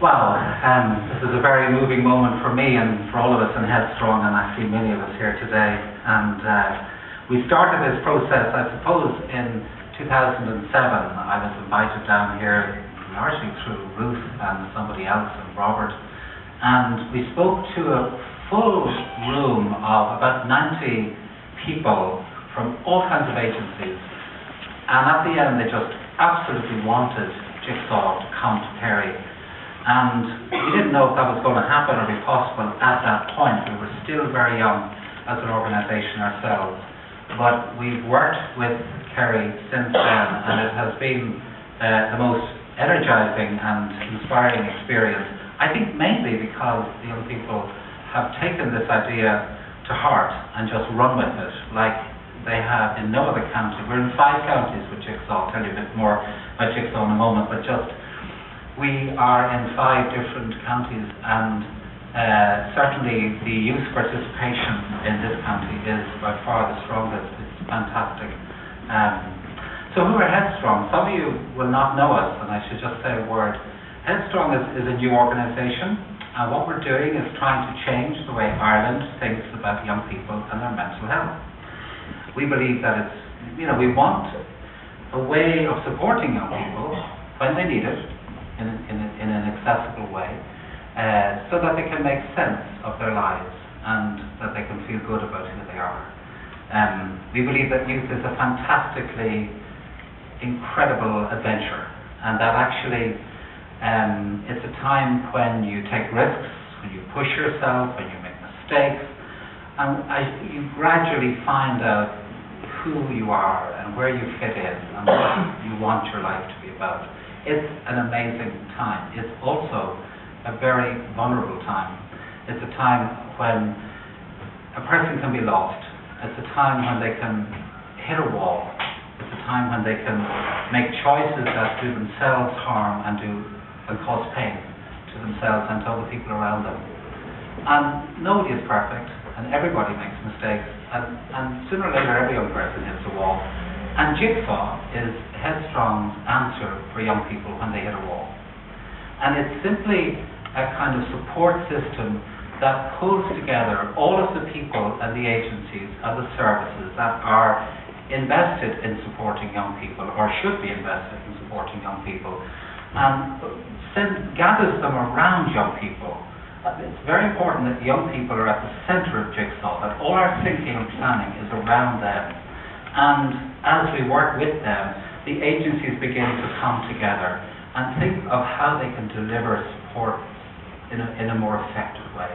Well, this is a very moving moment for me and for all of us in Headstrong, and actually many of us here today. And we started this process, I suppose, in 2007. I was invited down here largely through Ruth and somebody else and Robert, and we spoke to a full room of about 90 people from all kinds of agencies, and at the end they just absolutely wanted Jigsaw to come to Kerry. And we didn't know if that was going to happen or be possible at that point. We were still very young as an organisation ourselves. But we've worked with Kerry since then, and it has been the most energising and inspiring experience. I think mainly because the young people have taken this idea to heart and just run with it like they have in no other county. We're in 5 counties with Jigsaw. I'll tell you a bit more about Jigsaw in a moment, but we are in 5 different counties, and certainly the youth participation in this county is by far the strongest. It's fantastic. So who are Headstrong? Some of you will not know us, and I should just say a word. Headstrong is a new organisation, and what we're doing is trying to change the way Ireland thinks about young people and their mental health. We believe that we want a way of supporting young people when they need it, in an accessible way, so that they can make sense of their lives and that they can feel good about who they are. We believe that youth is a fantastically incredible adventure, and that actually it's a time when you take risks, when you push yourself, when you make mistakes, and you gradually find out who you are and where you fit in and what you want your life to be about. It's an amazing time. It's also a very vulnerable time. It's a time when a person can be lost. It's a time when they can hit a wall. It's a time when they can make choices that do themselves harm and cause pain to themselves and to other people around them. And nobody is perfect, and everybody makes mistakes, and sooner or later every young person hits a wall. And Jigsaw is Headstrong's answer for young people when they hit a wall. And it's simply a kind of support system that pulls together all of the people and the agencies and the services that are invested in supporting young people, or should be invested in supporting young people, and gathers them around young people. It's very important that young people are at the centre of Jigsaw, that all our thinking and planning is around them. And as we work with them, the agencies begin to come together and think of how they can deliver support in a more effective way,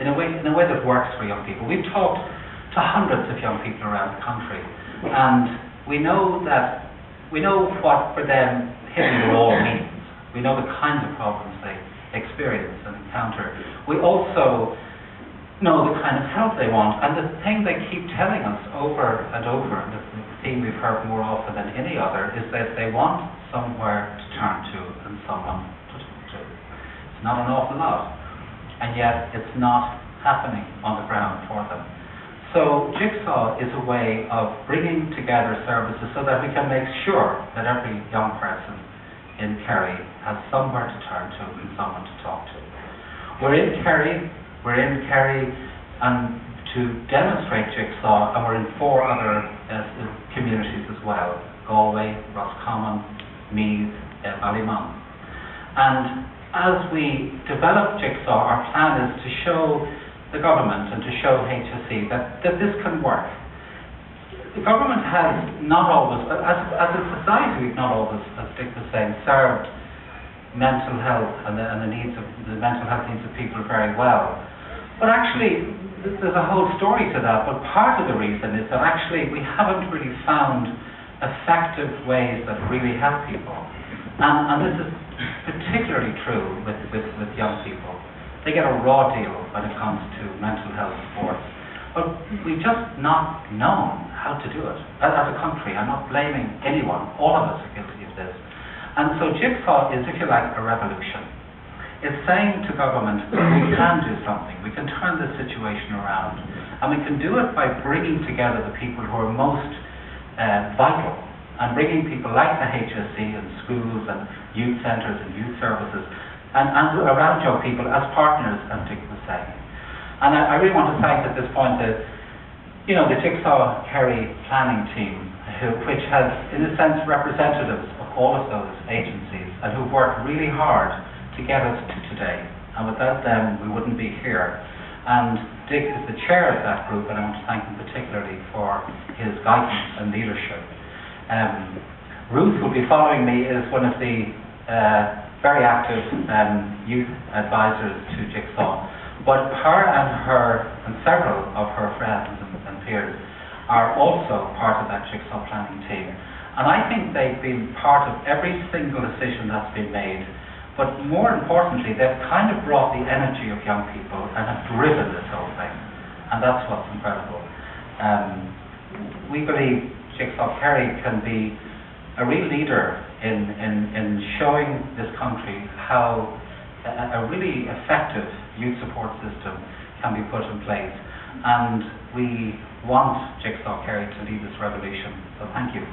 in a way that works for young people. We've talked to hundreds of young people around the country, and we know what for them hitting the wall means. We know the kinds of problems they experience and encounter. We also know the kind of help they want, and the thing they keep telling us over and over, and the theme we've heard more often than any other, is that they want somewhere to turn to and someone to talk to. It's not an awful lot, and yet it's not happening on the ground for them. So Jigsaw is a way of bringing together services so that we can make sure that every young person in Kerry has somewhere to turn to and someone to talk to. We're in Kerry and to demonstrate Jigsaw, and we're in 4 other communities as well: Galway, Roscommon, Meath, Ballymun. And as we develop Jigsaw, our plan is to show the government and to show HSE that this can work. The government has not always, as a society, we've not always, as Dick was saying, served mental health and the mental health needs of people very well. But actually, there's a whole story to that, but part of the reason is that actually we haven't really found effective ways that really help people. And this is particularly true with young people. They get a raw deal when it comes to mental health supports. But we've just not known how to do it. As a country, I'm not blaming anyone. All of us are guilty of this. And so Jigsaw is, if you like, a revolution. It's saying to government that we can do something. We can turn this situation around. And we can do it by bringing together the people who are most vital, and bringing people like the HSE and schools and youth centres and youth services and around young people as partners, as Dick was saying. And I really want to thank at this point the Jigsaw Kerry planning team, which has, in a sense, representatives of all of those agencies and who've worked really hard to get us to today. And without them, we wouldn't be here. And Dick is the chair of that group, and I want to thank him particularly for his guidance and leadership. Ruth, who will be following me, is one of the very active youth advisors to Jigsaw. But her and several of her friends and peers are also part of that Jigsaw planning team. And I think they've been part of every single decision that's been made. But more importantly, they've kind of brought the energy of young people and have driven this whole thing. And that's what's incredible. We believe Jigsaw Kerry can be a real leader in showing this country how a really effective youth support system can be put in place. And we want Jigsaw Kerry to lead this revolution. So thank you.